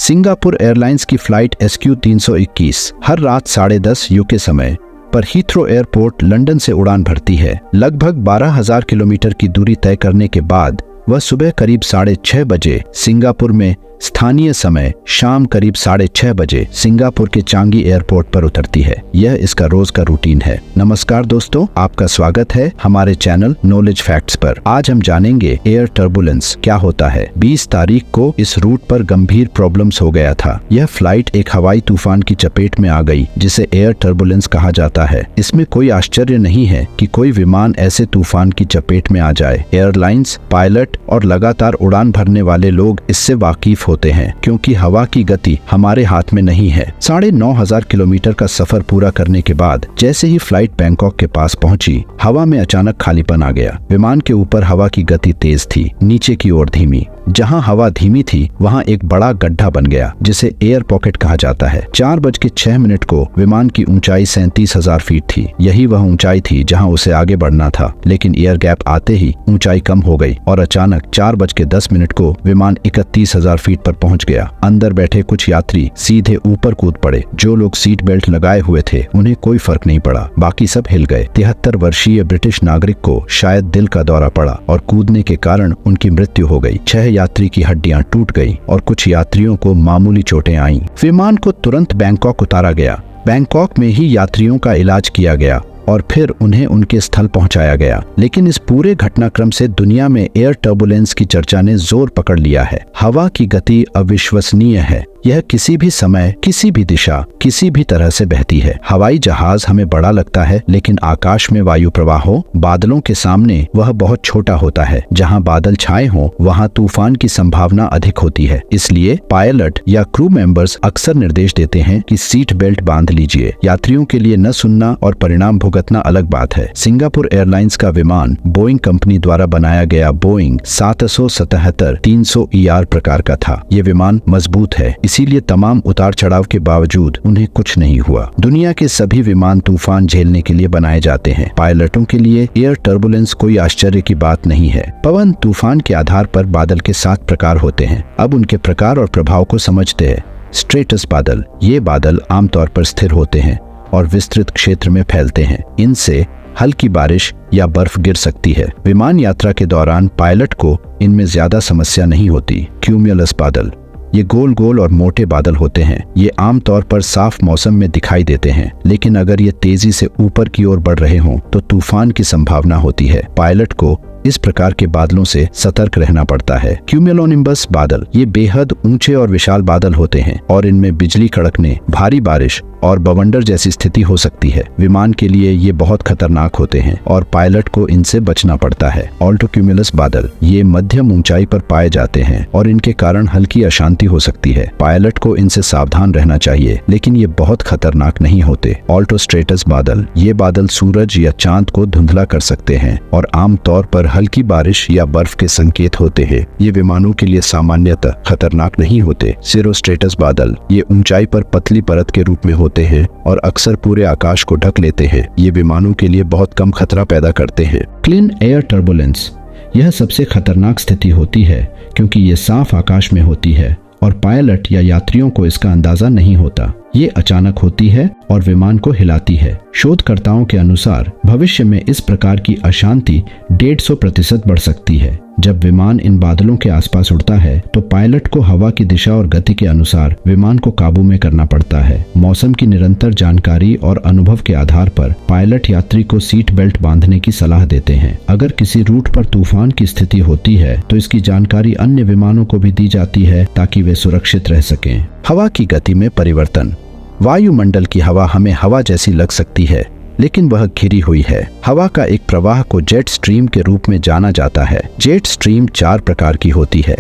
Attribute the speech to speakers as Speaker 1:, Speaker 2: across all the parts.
Speaker 1: Singapore airlines की flight SQ321 हर रात 10:30 UK समय पर हीथ्रो एयरपोर्ट लंदन से उड़ान भरती है। लगभग 12,000 किलोमीटर की दूरी तय करने के बाद वह सुबह करीब 6:30 बजे सिंगापुर में स्थानीय समय शाम करीब 6:30 बजे सिंगापुर के चांगी एयरपोर्ट पर उतरती है। यह इसका रोज का रूटीन है। नमस्कार दोस्तों, आपका स्वागत है हमारे चैनल नॉलेज फैक्ट्स पर। आज हम जानेंगे एयर टर्बुलेंस क्या होता है। 20 तारीख को इस रूट पर गंभीर प्रॉब्लम्स हो गया था। यह फ्लाइट एक हवाई तूफान की चपेट में आ गई जिसे एयर टर्बुलेंस कहा जाता है। इसमें कोई आश्चर्य नहीं है कि कोई विमान ऐसे तूफान की चपेट में आ जाए। एयरलाइंस, पायलट और लगातार उड़ान भरने वाले लोग इससे वाकिफ होते हैं क्योंकि हवा की गति हमारे हाथ में नहीं है। 9,500 किलोमीटर का सफर पूरा करने के बाद जैसे ही फ्लाइट बैंकॉक के पास पहुंची, हवा में अचानक खालीपन आ गया। विमान के ऊपर हवा की गति तेज थी, नीचे की ओर धीमी। जहां हवा धीमी थी वहां एक बड़ा गड्ढा बन गया जिसे एयर पॉकेट कहा जाता है। 4:06 को विमान की ऊंचाई 37,000 फीट थी। यही वह ऊंचाई थी जहां उसे आगे बढ़ना था, लेकिन एयर गैप आते ही ऊंचाई कम हो गई और अचानक 4:10 को विमान 31,000 फीट पर पहुंच गया। अंदर बैठे कुछ यात्री सीधे ऊपर कूद पड़े। जो लोग सीट बेल्ट लगाए हुए थे उन्हें कोई फर्क नहीं पड़ा, बाकी सब हिल गए। 73 वर्षीय ब्रिटिश नागरिक को शायद दिल का दौरा पड़ा और कूदने के कारण उनकी मृत्यु हो गई। 6 यात्री की हड्डियां टूट गई और कुछ यात्रियों को मामूली चोटें आईं। विमान को तुरंत बैंकॉक उतारा गया। बैंकॉक में ही यात्रियों का इलाज किया गया और फिर उन्हें उनके स्थल पहुंचाया गया। लेकिन इस पूरे घटनाक्रम से दुनिया में एयर टर्बुलेंस की चर्चा ने जोर पकड़ लिया है। हवा की गति अविश्वसनीय है। यह किसी भी समय, किसी भी दिशा, किसी भी तरह से बहती है। हवाई जहाज हमें बड़ा लगता है, लेकिन आकाश में वायु प्रवाह हो, बादलों के सामने वह बहुत छोटा होता है। जहां बादल छाए हों, वहां तूफान की संभावना अधिक होती है। इसलिए पायलट या क्रू मेंबर्स अक्सर निर्देश देते हैं कि सीट बेल्ट बांध लीजिए। यात्रियों के लिए न सुनना और परिणाम भुगतना अलग बात है। सिंगापुर एयरलाइंस का विमान बोइंग कंपनी द्वारा बनाया गया बोइंग 777-300 ER प्रकार का था। ये विमान मजबूत है, इसीलिए तमाम उतार चढ़ाव के बावजूद उन्हें कुछ नहीं हुआ। दुनिया के सभी विमान तूफान झेलने के लिए बनाए जाते हैं। पायलटों के लिए एयर टर्बुलेंस कोई आश्चर्य की बात नहीं है। पवन तूफान के आधार पर बादल के 7 प्रकार होते हैं। अब उनके प्रकार और प्रभाव को समझते हैं। स्ट्रेटस बादल, ये बादल आमतौर पर स्थिर होते हैं और विस्तृत क्षेत्र में फैलते हैं। इनसे हल्की बारिश या बर्फ गिर सकती है। विमान यात्रा के दौरान पायलट को इनमें ज्यादा समस्या नहीं होती। क्यूमुलस बादल, ये गोल गोल और मोटे बादल होते हैं। ये आमतौर पर साफ मौसम में दिखाई देते हैं, लेकिन अगर ये तेजी से ऊपर की ओर बढ़ रहे हों तो तूफान की संभावना होती है। पायलट को इस प्रकार के बादलों से सतर्क रहना पड़ता है। क्यूमुलोनिम्बस बादल, ये बेहद ऊंचे और विशाल बादल होते हैं और इनमें बिजली कड़कने, भारी बारिश और बवंडर जैसी स्थिति हो सकती है। विमान के लिए ये बहुत खतरनाक होते हैं और पायलट को इनसे बचना पड़ता है। ऑल्टोक्यूमुलस बादल, ये मध्यम ऊंचाई पर पाए जाते हैं और इनके कारण हल्की अशांति हो सकती है। पायलट को इनसे सावधान रहना चाहिए, लेकिन ये बहुत खतरनाक नहीं होते। ऑल्टोस्ट्रेटस बादल, ये बादल सूरज या चांद को धुंधला कर सकते हैं और आमतौर पर हल्की बारिश या बर्फ के संकेत होते हैं। ये विमानों के लिए सामान्यतः खतरनाक नहीं होते। सिरोस्ट्रेटस बादल, ये ऊंचाई पर पतली परत के रूप में होते हैं और अक्सर पूरे आकाश को ढक लेते हैं। ये विमानों के लिए बहुत कम खतरा पैदा करते हैं। क्लीन एयर टर्बुलेंस, यह सबसे खतरनाक स्थिति होती है क्योंकि ये साफ आकाश में होती है और पायलट या यात्रियों को इसका अंदाजा नहीं होता। ये अचानक होती है और विमान को हिलाती है। शोधकर्ताओं के अनुसार भविष्य में इस प्रकार की अशांति 150% बढ़ सकती है। जब विमान इन बादलों के आसपास उड़ता है तो पायलट को हवा की दिशा और गति के अनुसार विमान को काबू में करना पड़ता है। मौसम की निरंतर जानकारी और अनुभव के आधार पर पायलट यात्री को सीट बेल्ट बांधने की सलाह देते हैं। अगर किसी रूट पर तूफान की स्थिति होती है तो इसकी जानकारी अन्य विमानों को भी दी जाती है ताकि वे सुरक्षित रह सकें। हवा की गति में परिवर्तन, वायुमंडल की हवा हमें हवा जैसी लग सकती है, लेकिन वह घिरी हुई है। हवा का एक प्रवाह को जेट स्ट्रीम के रूप में जाना जाता है। जेट स्ट्रीम 4 प्रकार की होती है,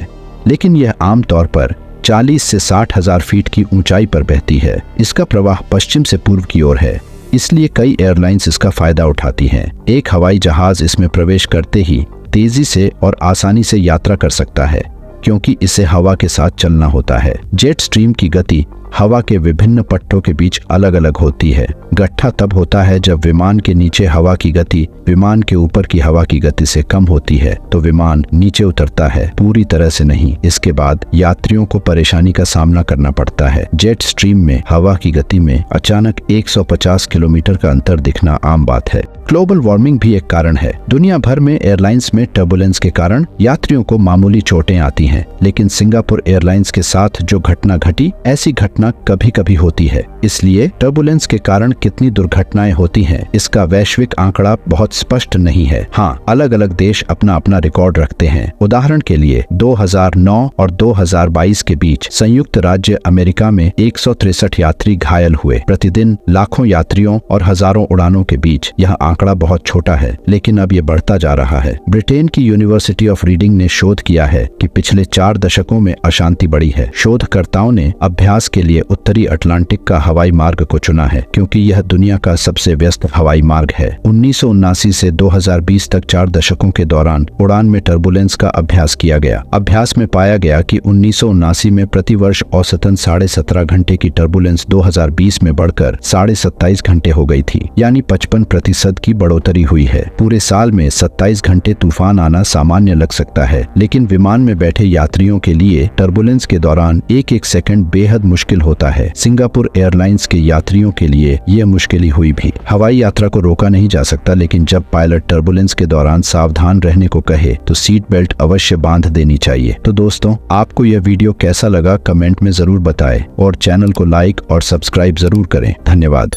Speaker 1: लेकिन यह आमतौर पर 40 से 60,000 फीट की ऊंचाई पर बहती है। इसका प्रवाह पश्चिम से पूर्व की ओर है, इसलिए कई एयरलाइंस इसका फायदा उठाती हैं। एक हवाई जहाज इसमें प्रवेश करते ही तेजी से और आसानी से यात्रा कर सकता है, क्योंकि इसे हवा के साथ चलना होता है। जेट स्ट्रीम की गति हवा के विभिन्न पट्टों के बीच अलग अलग होती है। गट्ठा तब होता है जब विमान के नीचे हवा की गति विमान के ऊपर की हवा की गति से कम होती है तो विमान नीचे उतरता है, पूरी तरह से नहीं। इसके बाद यात्रियों को परेशानी का सामना करना पड़ता है। जेट स्ट्रीम में हवा की गति में अचानक 150 किलोमीटर का अंतर दिखना आम बात है। ग्लोबल वार्मिंग भी एक कारण है। दुनिया भर में एयरलाइंस में टर्बुलेंस के कारण यात्रियों को मामूली चोटें आती हैं, लेकिन सिंगापुर एयरलाइंस के साथ जो घटना घटी, ऐसी घटना कभी कभी होती है। इसलिए टर्बुलेंस के कारण कितनी दुर्घटनाएं होती हैं, इसका वैश्विक आंकड़ा बहुत स्पष्ट नहीं है। हाँ, अलग अलग देश अपना अपना रिकॉर्ड रखते हैं। उदाहरण के लिए 2009 और 2022 के बीच संयुक्त राज्य अमेरिका में 163 यात्री घायल हुए। प्रतिदिन लाखों यात्रियों और हजारों उड़ानों के बीच यह आंकड़ा बहुत छोटा है, लेकिन अब ये बढ़ता जा रहा है। ब्रिटेन की यूनिवर्सिटी ऑफ रीडिंग ने शोध किया है कि पिछले 4 दशकों में अशांति बढ़ी है। शोधकर्ताओं ने अभ्यास के लिए उत्तरी अटलांटिक का हवाई मार्ग को चुना है, क्योंकि यह दुनिया का सबसे व्यस्त हवाई मार्ग है। 1979 से 2020 तक 4 दशकों के दौरान उड़ान में टर्बुलेंस का अभ्यास किया गया। अभ्यास में पाया गया कि 1979 में प्रतिवर्ष औसतन 17.5 घंटे की टर्बुलेंस 2020 में बढ़कर 27.5 घंटे हो गई थी, यानी 55% की बढ़ोतरी हुई है। पूरे साल में 27 घंटे तूफान आना सामान्य लग सकता है, लेकिन विमान में बैठे यात्रियों के लिए टर्बुलेंस के दौरान एक एक सेकंड बेहद मुश्किल होता है। सिंगापुर एयरलाइंस के यात्रियों के लिए यह मुश्किल हुई भी। हवाई यात्रा को रोका नहीं जा सकता, लेकिन जब पायलट टर्बुलेंस के दौरान सावधान रहने को कहे तो सीट बेल्ट अवश्य बांध देनी चाहिए। तो दोस्तों, आपको यह वीडियो कैसा लगा कमेंट में जरूर बताएं और चैनल को लाइक और सब्सक्राइब जरूर करें। धन्यवाद।